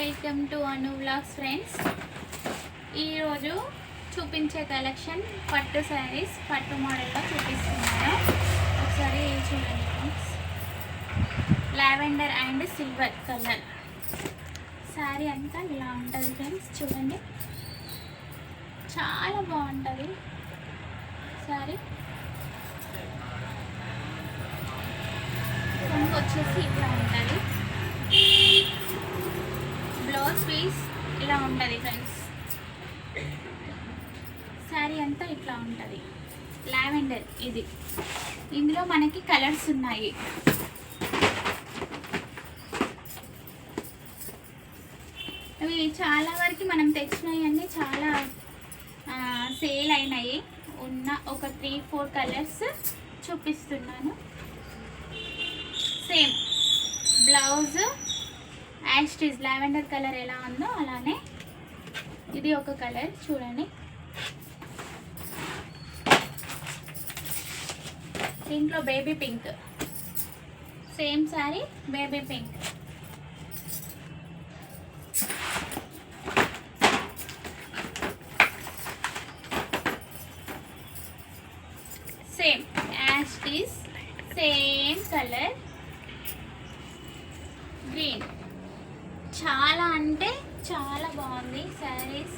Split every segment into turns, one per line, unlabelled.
Welcome to Anu vlogs friends. ఈరోజు చూపించే collection పట్టు శారీస్, పట్టు మోడల్లో చూపిస్తున్నాను. ఒకసారి చూడండి friends. Lavender and silver colour sari అంతా ఇలా ఉంటుంది ఫ్రెండ్స్. చూడండి, చాలా బాగుంటుంది శారీ. కొంగు వచ్చేసి ఇట్లా ఉంటుంది. బ్లౌజ్ పీస్ ఇలా ఉంటుంది ఫ్రెండ్స్. శారీ అంతా ఇట్లా ఉంటుంది. లావెండర్ ఇది. ఇందులో మనకి కలర్స్ ఉన్నాయి. అవి చాలా వరకు మనం తెచ్చినవన్నీ చాలా సేల్ అయినాయి. ఉన్న ఒక 3-4 కలర్స్ చూపిస్తున్నాను. సేమ్ బ్లౌజ్ యాస్టీజ్ లావెండర్ కలర్ ఎలా ఉందో అలానే ఇది ఒక కలర్ చూడండి. దీంట్లో baby pink, same sari baby pink. Same యాస్టీజ్ సేమ్ కలర్ గ్రీన్. చాలా అంటే చాలా బాగుంది శారీస్.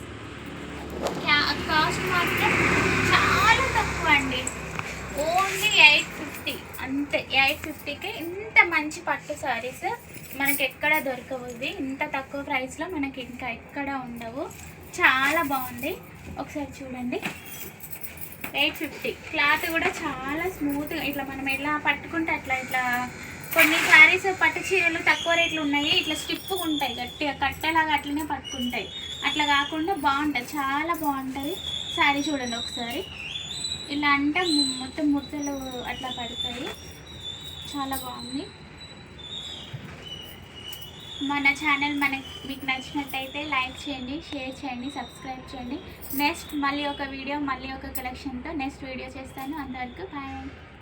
కాస్ట్ మాత్రం చాలా తక్కువ అండి. ఓన్లీ 850 అంతే. 850కే ఇంత మంచి పట్టు శారీస్ మనకి ఎక్కడ దొరకవు. ఇంత తక్కువ ప్రైస్లో మనకి ఇంకా ఎక్కడ ఉండవు. చాలా బాగుంది. ఒకసారి చూడండి. 850. క్లాత్ కూడా చాలా స్మూత్గా ఇట్లా మనం ఎలా పట్టుకుంటే అట్లా ఇట్లా. కొన్ని శారీస్ పట్టు చీరలు తక్కువ రేట్లు ఉన్నాయి, ఇట్లా స్టిప్గా ఉంటాయి, గట్టిగా కట్టేలాగా అట్లనే పట్టుకుంటాయి. అట్లా కాకుండా బాగుంటుంది, చాలా బాగుంటుంది శారీ. చూడండి ఒకసారి. ఇలా అంటే మొత్తం ముద్దలు అట్లా పడతాయి. చాలా బాగుంది. మన ఛానల్ మీకు నచ్చినట్టయితే లైక్ చేయండి, షేర్ చేయండి, సబ్స్క్రైబ్ చేయండి. నెక్స్ట్ మళ్ళీ ఒక వీడియో, మళ్ళీ ఒక కలెక్షన్తో నెక్స్ట్ వీడియో చేస్తాను. అంతవరకు బాయ్.